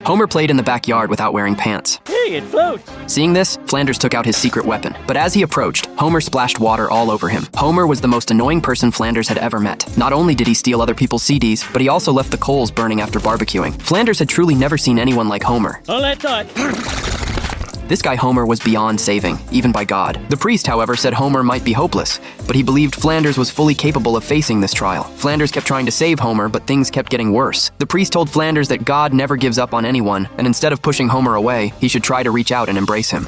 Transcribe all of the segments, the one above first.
Homer played in the backyard without wearing pants. Hey, it floats! Seeing this, Flanders took out his secret weapon. But as he approached, Homer splashed water all over him. Homer was the most annoying person Flanders had ever met. Not only did he steal other people's CDs, but he also left the coals burning after barbecuing. Flanders had truly never seen anyone like Homer. All that thought. This guy Homer was beyond saving, even by God. The priest, however, said Homer might be hopeless, but he believed Flanders was fully capable of facing this trial. Flanders kept trying to save Homer, but things kept getting worse. The priest told Flanders that God never gives up on anyone, and instead of pushing Homer away, he should try to reach out and embrace him.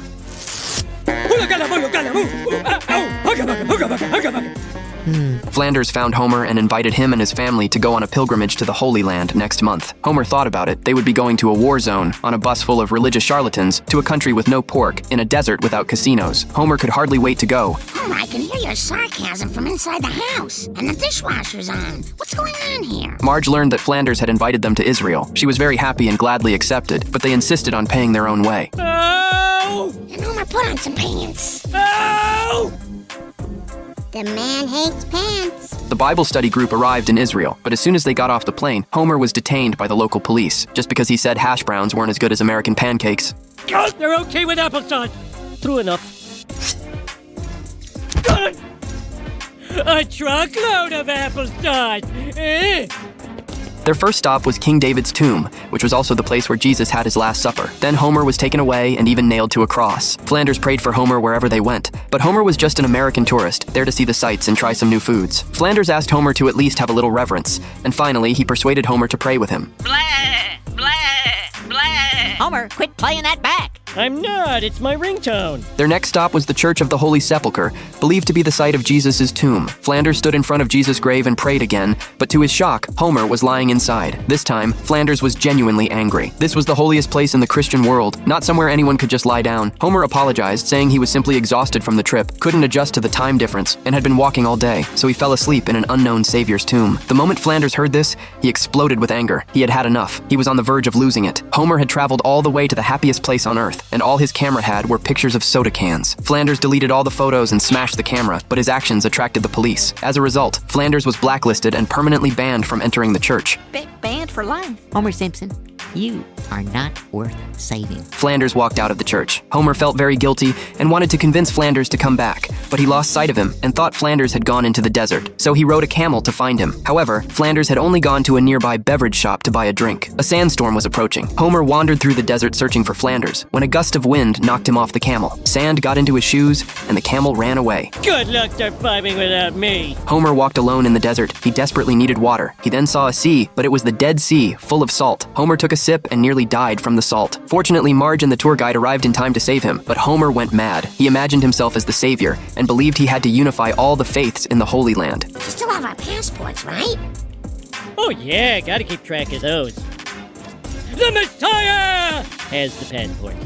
Flanders found Homer and invited him and his family to go on a pilgrimage to the Holy Land next month. Homer thought about it. They would be going to a war zone, on a bus full of religious charlatans, to a country with no pork, in a desert without casinos. Homer could hardly wait to go. Homer, I can hear your sarcasm from inside the house, and the dishwasher's on. What's going on here? Marge learned that Flanders had invited them to Israel. She was very happy and gladly accepted, but they insisted on paying their own way. Oh! And Homer, put on some pants. Oh! The man hates pants. The Bible study group arrived in Israel, but as soon as they got off the plane, Homer was detained by the local police, just because he said hash browns weren't as good as American pancakes. They're okay with applesauce. True enough. A truckload of applesauce. Their first stop was King David's tomb, which was also the place where Jesus had his Last Supper. Then Homer was taken away and even nailed to a cross. Flanders prayed for Homer wherever they went, but Homer was just an American tourist, there to see the sights and try some new foods. Flanders asked Homer to at least have a little reverence, and finally he persuaded Homer to pray with him. Blah, blah, blah. Homer, quit playing that back. I'm not. It's my ringtone. Their next stop was the Church of the Holy Sepulchre, believed to be the site of Jesus' tomb. Flanders stood in front of Jesus' grave and prayed again, but to his shock, Homer was lying inside. This time, Flanders was genuinely angry. This was the holiest place in the Christian world, not somewhere anyone could just lie down. Homer apologized, saying he was simply exhausted from the trip, couldn't adjust to the time difference, and had been walking all day, so he fell asleep in an unknown savior's tomb. The moment Flanders heard this, he exploded with anger. He had had enough. He was on the verge of losing it. Homer had traveled all the way to the happiest place on earth, and all his camera had were pictures of soda cans. Flanders deleted all the photos and smashed the camera, but his actions attracted the police. As a result, Flanders was blacklisted and permanently banned from entering the church. Banned for life. Homer Simpson, you are not worth saving. Flanders walked out of the church. Homer felt very guilty and wanted to convince Flanders to come back, but he lost sight of him and thought Flanders had gone into the desert, so he rode a camel to find him. However, Flanders had only gone to a nearby beverage shop to buy a drink. A sandstorm was approaching. Homer wandered through the desert searching for Flanders when a gust of wind knocked him off the camel. Sand got into his shoes and the camel ran away. Good luck surviving without me. Homer walked alone in the desert. He desperately needed water. He then saw a sea, but it was the Dead Sea, full of salt. Homer took a sip and nearly died from the salt. Fortunately, Marge and the tour guide arrived in time to save him, but Homer went mad. He imagined himself as the savior and believed he had to unify all the faiths in the Holy Land. We still have our passports, right? Oh yeah, gotta keep track of those. The Messiah has the passport.